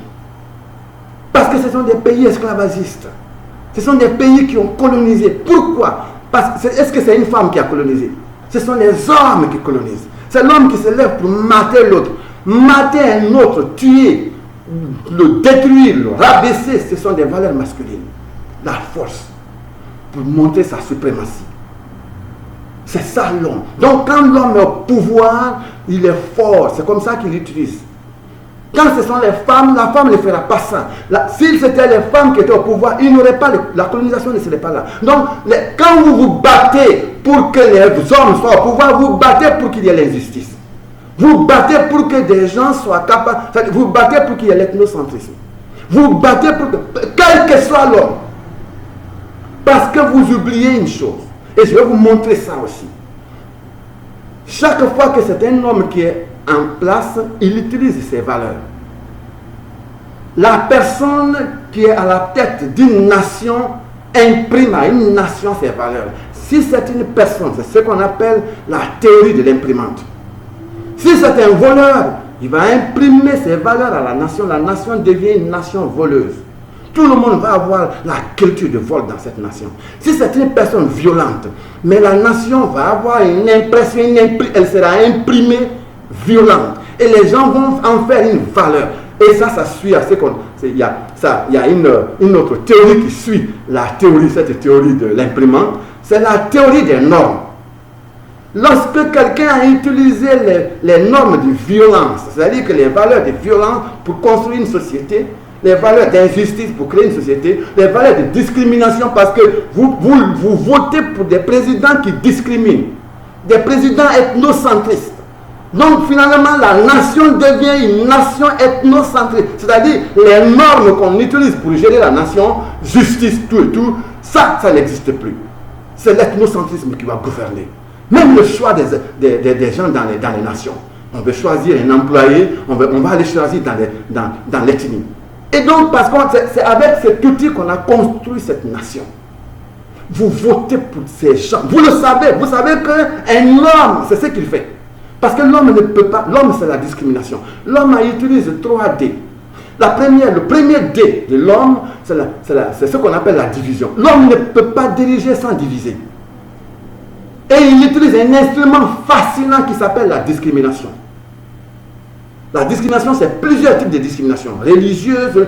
Parce que ce sont des pays esclavagistes. Ce sont des pays qui ont colonisé. Pourquoi? Est-ce que c'est une femme qui a colonisé? Ce sont les hommes qui colonisent. C'est l'homme qui se lève pour mater l'autre. Mater un autre, tuer, le détruire, le rabaisser, ce sont des valeurs masculines. La force, pour montrer sa suprématie. C'est ça l'homme. Donc quand l'homme est au pouvoir, il est fort. C'est comme ça qu'il utilise. Quand ce sont les femmes, la femme ne fera pas ça. Si c'était les femmes qui étaient au pouvoir, il n'y aurait pas la colonisation ne serait pas là. Donc, quand vous vous battez pour que les hommes soient au pouvoir, vous battez pour qu'il y ait l'injustice. Vous battez pour que des gens soient capables. Vous battez pour qu'il y ait l'ethnocentrisme. Vous battez pour que, quel que soit l'homme. Parce que vous oubliez une chose. Et je vais vous montrer ça aussi. Chaque fois que c'est un homme qui est en place, il utilise ses valeurs. La personne qui est à la tête d'une nation imprime à une nation ses valeurs. Si c'est une personne, c'est ce qu'on appelle la théorie de l'imprimante. Si c'est un voleur, il va imprimer ses valeurs à la nation devient une nation voleuse. Tout le monde va avoir la culture de vol dans cette nation. Si c'est une personne violente, mais la nation va avoir une impression, elle sera imprimée violente. Et les gens vont en faire une valeur. Et ça suit à ce qu'on... Il y a une autre théorie qui suit cette théorie de l'imprimante. C'est la théorie des normes. Lorsque quelqu'un a utilisé les normes de violence, c'est-à-dire que les valeurs de violence pour construire une société, les valeurs d'injustice pour créer une société, les valeurs de discrimination parce que vous votez pour des présidents qui discriminent, des présidents ethnocentristes. Donc finalement la nation devient une nation ethnocentriste, c'est-à-dire les normes qu'on utilise pour gérer la nation, justice, tout et tout, ça n'existe plus. C'est l'ethnocentrisme qui va gouverner. Même le choix des gens dans les nations. On veut choisir un employé, on va aller choisir dans l'ethnie. Et donc, parce que c'est avec cet outil qu'on a construit cette nation. Vous votez pour ces gens. Vous le savez. Vous savez qu'un homme, c'est ce qu'il fait. Parce que l'homme ne peut pas. L'homme, c'est la discrimination. L'homme utilise 3 D. Le premier D de l'homme, c'est ce qu'on appelle la division. L'homme ne peut pas diriger sans diviser. Et il utilise un instrument fascinant qui s'appelle la discrimination. La discrimination, c'est plusieurs types de discrimination. Religieuse,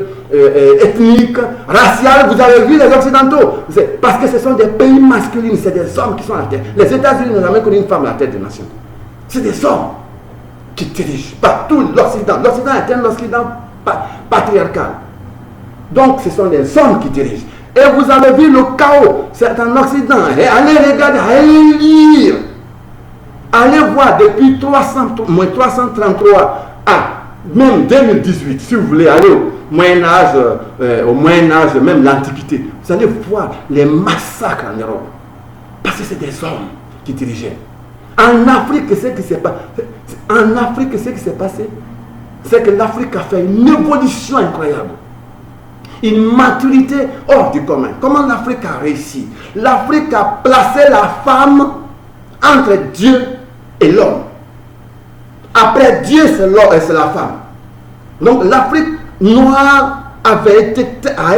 ethnique, raciale. Vous avez vu les Occidentaux. Parce que ce sont des pays masculins. C'est des hommes qui sont à la tête. Les États-Unis n'ont jamais connu une femme à la tête des nations. C'est des hommes qui dirigent partout l'Occident. L'Occident est un Occident patriarcal. Donc ce sont les hommes qui dirigent. Et vous avez vu le chaos, c'est en Occident. Et allez regarder, allez lire. Allez voir depuis 333 à même 2018, si vous voulez aller au Moyen-Âge, même l'Antiquité. Vous allez voir les massacres en Europe. Parce que c'est des hommes qui dirigeaient. En Afrique, ce qui s'est passé, c'est que l'Afrique a fait une évolution incroyable. Une maturité hors du commun. Comment l'Afrique a réussi? L'Afrique a placé la femme entre Dieu et l'homme. Après Dieu, c'est l'homme et c'est la femme. Donc l'Afrique noire a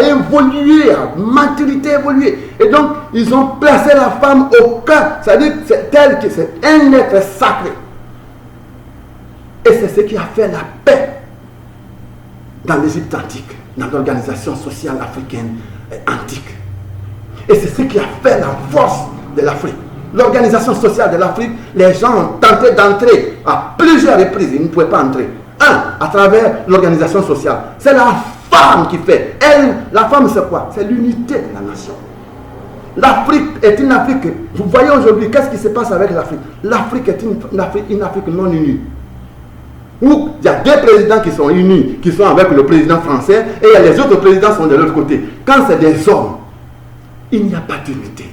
évolué, a maturité évolué. Et donc, ils ont placé la femme au cœur. C'est-à-dire que c'est elle qui c'est un être sacré. Et c'est ce qui a fait la paix dans l'Égypte antique, dans l'organisation sociale africaine antique. Et c'est ce qui a fait la force de l'Afrique. L'organisation sociale de l'Afrique, les gens ont tenté d'entrer à plusieurs reprises, ils ne pouvaient pas entrer. À travers l'organisation sociale. C'est la femme qui fait. Elle, la femme, c'est quoi? C'est l'unité de la nation. L'Afrique est une Afrique. Vous voyez aujourd'hui, qu'est-ce qui se passe avec l'Afrique? L'Afrique est une Afrique non unie. Où il y a deux présidents qui sont unis, qui sont avec le président français, et les autres présidents sont de l'autre côté. Quand c'est des hommes, il n'y a pas d'unité.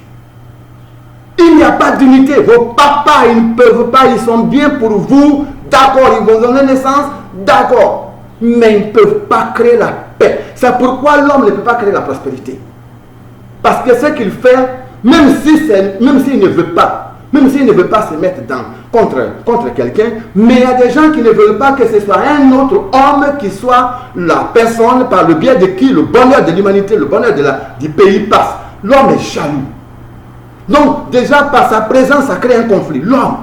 Il n'y a pas d'unité. Vos papas, ils ne peuvent pas, ils sont bien pour vous, d'accord, ils vont donner naissance, d'accord. Mais ils ne peuvent pas créer la paix. C'est pourquoi l'homme ne peut pas créer la prospérité. Parce que ce qu'il fait, même s'il ne veut pas, se mettre contre quelqu'un, mais il y a des gens qui ne veulent pas que ce soit un autre homme qui soit la personne par le biais de qui le bonheur de l'humanité, le bonheur du pays passe. L'homme est jaloux. Donc, déjà, par sa présence, ça crée un conflit. L'homme,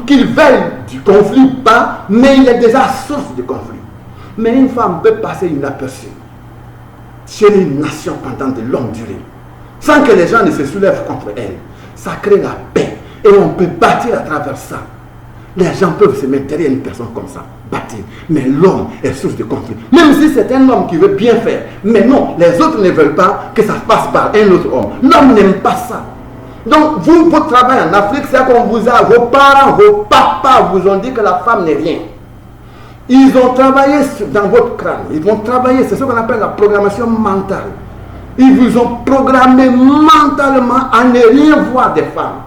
qu'il veuille du conflit ou pas, mais il est déjà source de conflit. Mais une femme peut passer inaperçue chez une nation pendant de longues durées, sans que les gens ne se soulèvent contre elle. Ça crée la paix. Et on peut bâtir à travers ça. Les gens peuvent se mettre derrière une personne comme ça, bâtir. Mais l'homme est source de conflit. Même si c'est un homme qui veut bien faire. Mais non, les autres ne veulent pas que ça passe par un autre homme. L'homme n'aime pas ça. Donc, vous, votre travail en Afrique, c'est qu'on vous a, vos parents, vos papas vous ont dit que la femme n'est rien. Ils ont travaillé dans votre crâne. Ils vont travailler, c'est ce qu'on appelle la programmation mentale. Ils vous ont programmé mentalement à ne rien voir des femmes.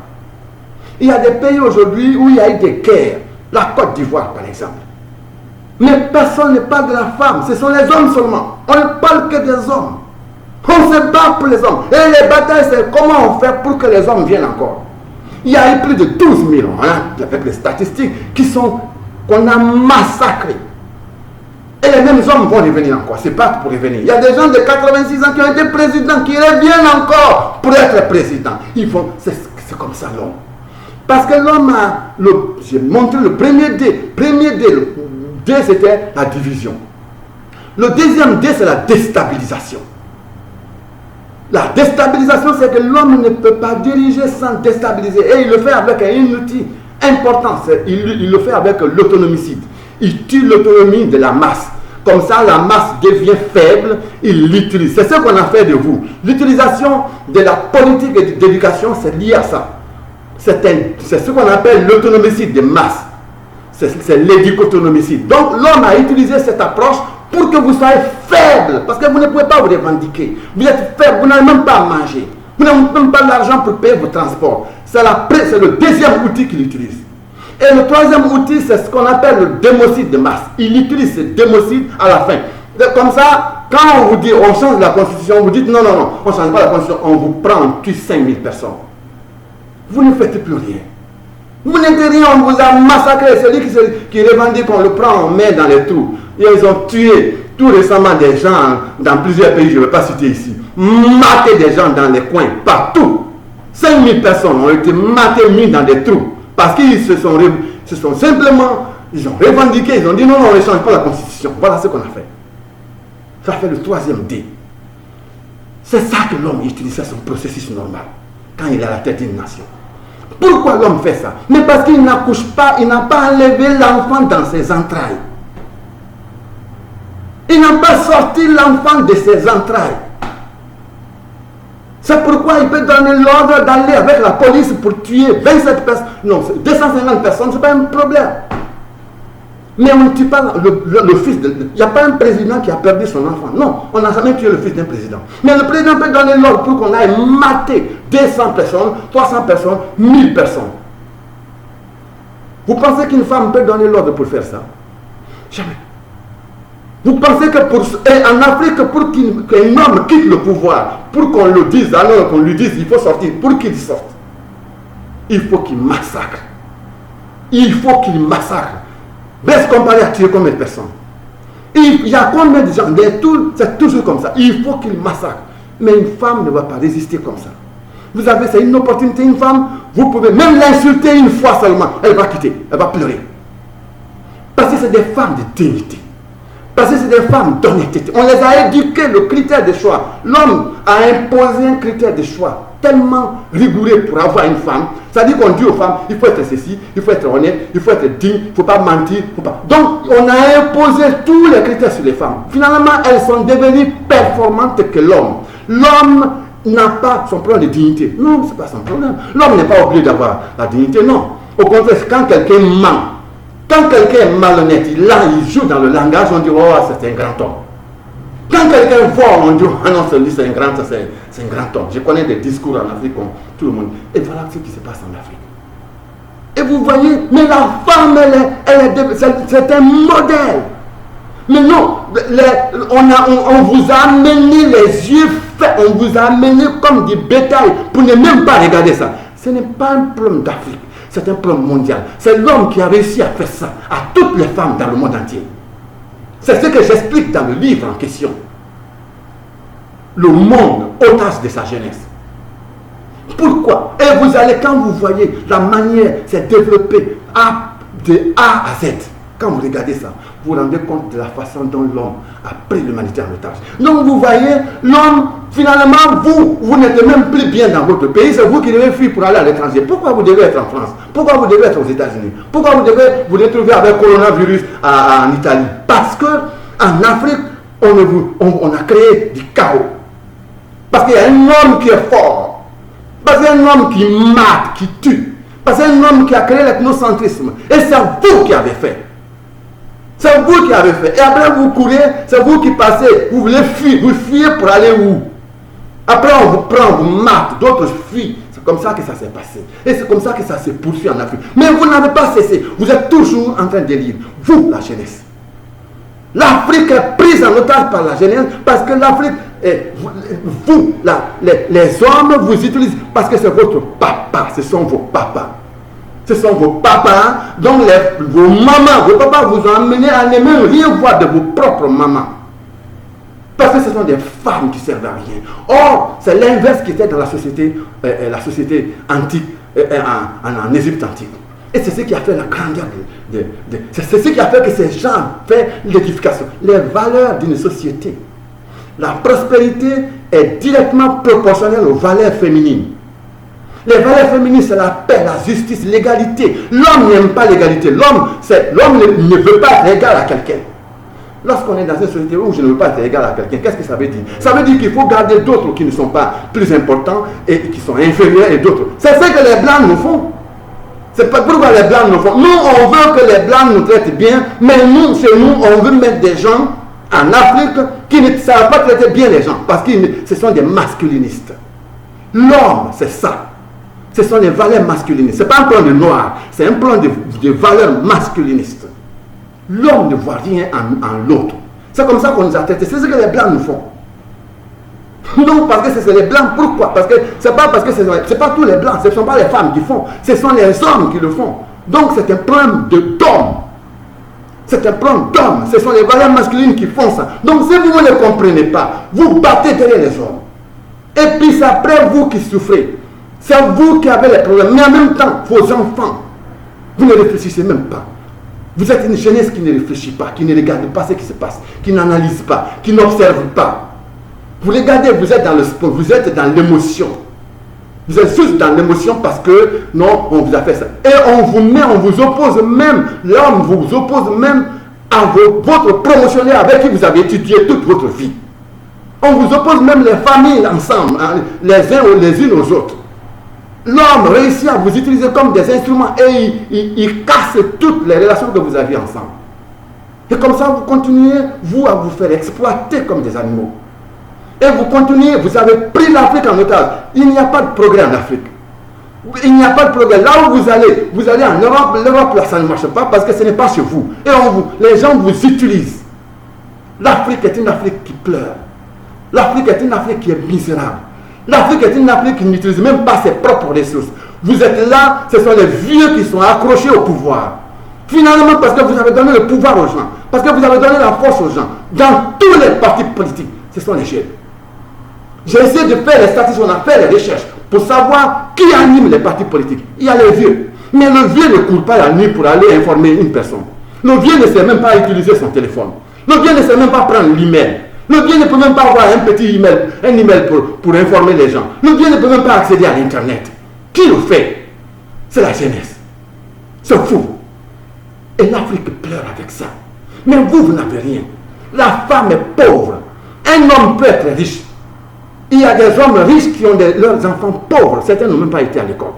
Il y a des pays aujourd'hui où il y a eu des guerres. La Côte d'Ivoire, par exemple. Mais personne ne parle de la femme. Ce sont les hommes seulement. On ne parle que des hommes. On se bat pour les hommes. Et les batailles, c'est comment on fait pour que les hommes viennent encore. Il y a eu plus de 12 000 avec les statistiques qu'on a massacrés. Et les mêmes hommes vont revenir encore. C'est pas pour revenir. Il y a des gens de 86 ans qui ont été présidents, qui reviennent encore pour être présidents. C'est comme ça l'homme. Parce que l'homme j'ai montré le premier dé. Le dé, c'était la division. Le deuxième dé, c'est la déstabilisation. La déstabilisation, c'est que l'homme ne peut pas diriger sans déstabiliser. Et il le fait avec un outil important. Il le fait avec l'autonomicide. Il tue l'autonomie de la masse. Comme ça, la masse devient faible, il l'utilise. C'est ce qu'on a fait de vous. L'utilisation de la politique d'éducation, c'est lié à ça. C'est ce qu'on appelle l'autonomicide de masse. C'est l'éducotonomicide. Donc, l'homme a utilisé cette approche pour que vous soyez faible. Parce que vous ne pouvez pas vous revendiquer. Vous êtes faible, vous n'avez même pas à manger. Vous n'avez même pas l'argent pour payer vos transports. C'est le deuxième outil qu'il utilise. Et le troisième outil, c'est ce qu'on appelle le démocide de masse. Il utilise ce démocide à la fin. Comme ça, quand on vous dit on change la constitution, vous dites non, on ne change pas la constitution, on vous prend, on tue 5000 personnes. Vous ne faites plus rien. Vous n'êtes rien, on vous a massacré. Celui qui revendique qu'on le prend, on met dans les trous. Ils ont tué tout récemment des gens dans plusieurs pays, je ne vais pas citer ici. Maté des gens dans les coins, partout. 5000 personnes ont été matées, mis dans des trous. Parce qu'ils se sont simplement, ils ont revendiqué, ils ont dit non, on ne change pas la constitution. Voilà ce qu'on a fait. Ça fait le troisième dé. C'est ça que l'homme utilise, son processus normal, quand il est à la tête d'une nation. Pourquoi l'homme fait ça? Mais parce qu'il n'accouche pas, il n'a pas enlevé l'enfant dans ses entrailles. Il n'a pas sorti l'enfant de ses entrailles. C'est pourquoi il peut donner l'ordre d'aller avec la police pour tuer 27 personnes. Non, 250 personnes, ce n'est pas un problème. Mais on ne tue pas le fils de... Il n'y a pas un président qui a perdu son enfant. Non, on n'a jamais tué le fils d'un président. Mais le président peut donner l'ordre pour qu'on aille mater 200 personnes, 300 personnes, 1000 personnes. Vous pensez qu'une femme peut donner l'ordre pour faire ça? Jamais. Vous pensez que en Afrique, pour qu'un homme quitte le pouvoir, pour qu'on le dise, alors qu'on lui dise il faut sortir, pour qu'il sorte, il faut qu'il massacre. Il faut qu'il massacre. Baisse comparé à tuer combien de personnes? Il y a combien de gens? C'est toujours comme ça. Il faut qu'il massacre. Mais une femme ne va pas résister comme ça. Vous avez, c'est une opportunité, une femme, vous pouvez même l'insulter une fois seulement. Elle va quitter, elle va pleurer. Parce que c'est des femmes de dignité. Parce que c'est des femmes d'honnêteté. On les a éduquées, le critère de choix. L'homme a imposé un critère de choix tellement rigoureux pour avoir une femme. C'est-à-dire qu'on dit aux femmes, il faut être ceci, il faut être honnête, il faut être digne, il ne faut pas mentir. Donc, on a imposé tous les critères sur les femmes. Finalement, elles sont devenues performantes que l'homme. L'homme n'a pas son problème de dignité. Non, ce n'est pas son problème. L'homme n'est pas obligé d'avoir la dignité, non. Au contraire, quand quelqu'un ment, quand quelqu'un est malhonnête, il joue dans le langage, on dit, oh, c'est un grand homme. Quand quelqu'un vole, on dit, ah non, c'est un grand homme. Je connais des discours en Afrique comme tout le monde. Et voilà ce qui se passe en Afrique. Et vous voyez, mais la femme, c'est un modèle. Mais non, on vous a amené les yeux faits, on vous a amené comme du bétail pour ne même pas regarder ça. Ce n'est pas un problème d'Afrique. C'est un problème mondial. C'est l'homme qui a réussi à faire ça à toutes les femmes dans le monde entier. C'est ce que j'explique dans le livre en question. Le monde otage de sa jeunesse. Pourquoi? Et vous allez, quand vous voyez la manière s'est développée de A à Z, quand vous regardez ça, vous vous rendez compte de la façon dont l'homme a pris l'humanité en otage. Donc vous voyez, l'homme, finalement, vous n'êtes même plus bien dans votre pays, c'est vous qui devez fuir pour aller à l'étranger. Pourquoi vous devez être en France? Pourquoi vous devez être aux États-Unis? Pourquoi vous devez vous retrouver avec le coronavirus en Italie? Parce qu'en Afrique, on a créé du chaos. Parce qu'il y a un homme qui est fort. Parce qu'il y a un homme qui mate, qui tue. Parce qu'il y a un homme qui a créé l'ethnocentrisme. Et c'est vous qui avez fait. C'est vous qui avez fait. Et après vous courez, c'est vous qui passez. Vous voulez fuir. Vous fuyez pour aller où? Après on vous prend, on vous mate. D'autres fuient. C'est comme ça que ça s'est passé. Et c'est comme ça que ça se poursuit en Afrique. Mais vous n'avez pas cessé. Vous êtes toujours en train de lire. Vous, la jeunesse. L'Afrique est prise en otage par la jeunesse parce que l'Afrique, vous, les hommes vous utilisent parce que c'est votre papa. Ce sont vos papas. Ce sont vos papas, donc vos mamans, vos papas vous ont amené à ne même rien voir de vos propres mamans. Parce que ce sont des femmes qui servent à rien. Or, c'est l'inverse qui était dans la société antique, en Égypte antique. Et c'est ce qui a fait la grandeur c'est ce qui a fait que ces gens fait l'édification. Les valeurs d'une société. La prospérité est directement proportionnelle aux valeurs féminines. Les valeurs féminines, c'est la paix, la justice, l'égalité. L'homme n'aime pas l'égalité. L'homme ne veut pas être égal à quelqu'un. Lorsqu'on est dans une société où je ne veux pas être égal à quelqu'un, qu'est-ce que ça veut dire? Ça veut dire qu'il faut garder d'autres qui ne sont pas plus importants et qui sont inférieurs et d'autres. C'est ce que les Blancs nous font. C'est pas pourquoi les Blancs nous font. Nous, on veut que les Blancs nous traitent bien, mais nous, chez nous, on veut mettre des gens en Afrique qui ne savent pas traiter bien les gens parce que ce sont des masculinistes. L'homme, c'est ça. Ce sont des valeurs masculinistes. Ce n'est pas un plan de noir, c'est un plan de valeurs masculinistes. L'homme ne voit rien en l'autre. C'est comme ça qu'on nous a traités. C'est ce que les Blancs nous font. Non, parce que c'est les Blancs. Pourquoi? Parce que c'est pas parce que c'est pas tous les Blancs. Ce ne sont pas les femmes qui font. Ce sont les hommes qui le font. Donc c'est un problème d'homme. C'est un problème d'homme. Ce sont les valeurs masculines qui font ça. Donc si vous ne le comprenez pas, vous battez derrière les hommes. Et puis c'est après vous qui souffrez. C'est vous qui avez les problèmes. Mais en même temps, vos enfants, vous ne réfléchissez même pas. Vous êtes une jeunesse qui ne réfléchit pas, qui ne regarde pas ce qui se passe, qui n'analyse pas, qui n'observe pas. Vous regardez, vous êtes dans le sport, vous êtes dans l'émotion. Vous êtes juste dans l'émotion parce que, non, on vous a fait ça. Et on vous oppose même, l'homme vous oppose même à votre promotionnaire avec qui vous avez étudié toute votre vie. On vous oppose même les familles ensemble, hein, les unes aux autres. L'homme réussit à vous utiliser comme des instruments et il casse toutes les relations que vous aviez ensemble. Et comme ça, vous continuez, vous, à vous faire exploiter comme des animaux. Et vous continuez, vous avez pris l'Afrique en otage. Il n'y a pas de progrès en Afrique. Il n'y a pas de progrès. Là où vous allez en Europe. L'Europe, là, ça ne marche pas parce que ce n'est pas chez vous. Et les gens vous utilisent. L'Afrique est une Afrique qui pleure. L'Afrique est une Afrique qui est misérable. L'Afrique est une Afrique qui n'utilise même pas ses propres ressources. Vous êtes là, ce sont les vieux qui sont accrochés au pouvoir. Finalement, parce que vous avez donné le pouvoir aux gens, parce que vous avez donné la force aux gens, dans tous les partis politiques, ce sont les jeunes. J'ai essayé de faire les statistiques, on a fait les recherches pour savoir qui anime les partis politiques. Il y a les vieux. Mais le vieux ne court pas la nuit pour aller informer une personne. Le vieux ne sait même pas utiliser son téléphone. Le vieux ne sait même pas prendre l'email. Le vieux ne peut même pas avoir un petit email, pour informer les gens. Le vieux ne peut même pas accéder à l'Internet. Qui le fait? C'est la jeunesse. C'est fou. Et l'Afrique pleure avec ça. Mais vous n'avez rien. La femme est pauvre. Un homme peut être riche. Il y a des hommes riches qui ont leurs enfants pauvres. Certains n'ont même pas été à l'école.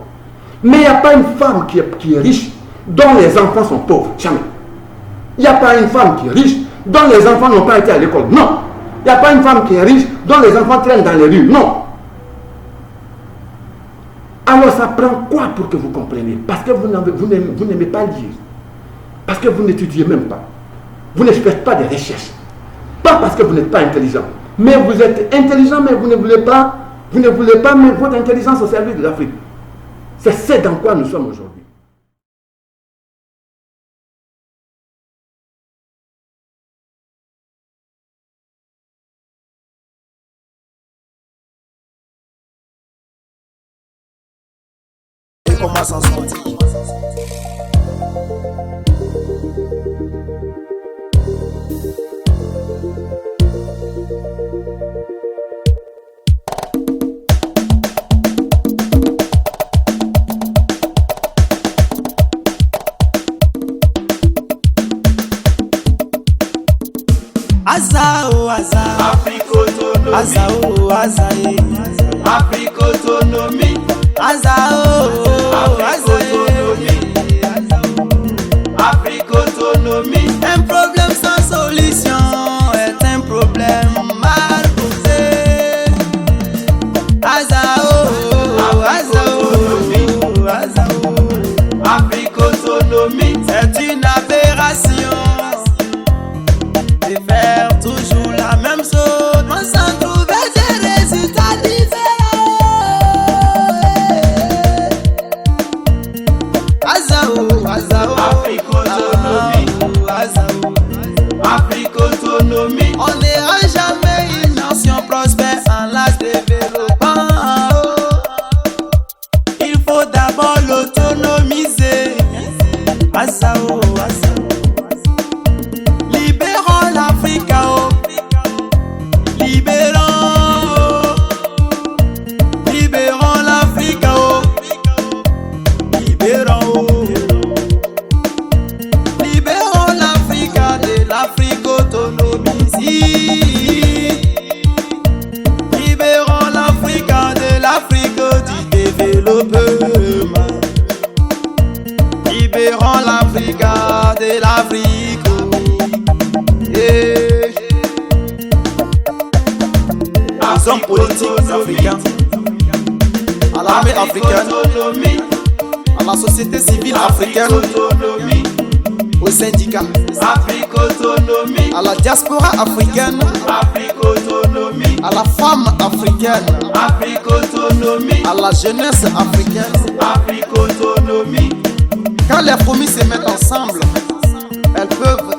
Mais il n'y a pas une femme qui est riche dont les enfants sont pauvres. Jamais. Il n'y a pas une femme qui est riche dont les enfants n'ont pas été à l'école. Non. Il n'y a pas une femme qui est riche dont les enfants traînent dans les rues. Non. Alors ça prend quoi pour que vous compreniez? Parce que vous n'aimez pas lire. Parce que vous n'étudiez même pas. Vous ne faites pas de recherches. Pas parce que vous n'êtes pas intelligent. Mais vous êtes intelligent, mais vous ne voulez pas mettre votre intelligence au service de l'Afrique. C'est ce dans quoi nous sommes aujourd'hui. Et comment s'en sortir? Azao, Azao, Afrique-autonomie, Azao, Azae, Afrique-autonomie, Azao, Azae, Afrique-autonomie. un problème sans solution est un problème mal posé. Azao, Azao, Azao, Afrique-autonomie, c'est une aberration de faire toujours la même chose, mais sans trouver des résultats différents. Azao, Azao, Afrique-autonomie, Azao. Afrique-autonomie. On n'ira jamais une nation prospère en la développant. Il faut d'abord l'autonomiser. Azao, Azao. Libérons l'Afrique, oh. Libérons, oh. Libérons l'Afrique, oh. Libérons, oh. Libérons l'Afrique de l'Afrique autonomisée. Libérons l'Afrique de l'Afrique du développement. Libérons l'Afrique de l'Afrique. Les hommes politiques africains, à l'armée africaine, à la société civile africaine, aux syndicats, Afrique-autonomie, à la diaspora africaine, Afrique-autonomie, à la femme africaine, Afrique-autonomie, à la jeunesse africaine. Afrique-autonomie. Quand les familles se mettent ensemble, elles peuvent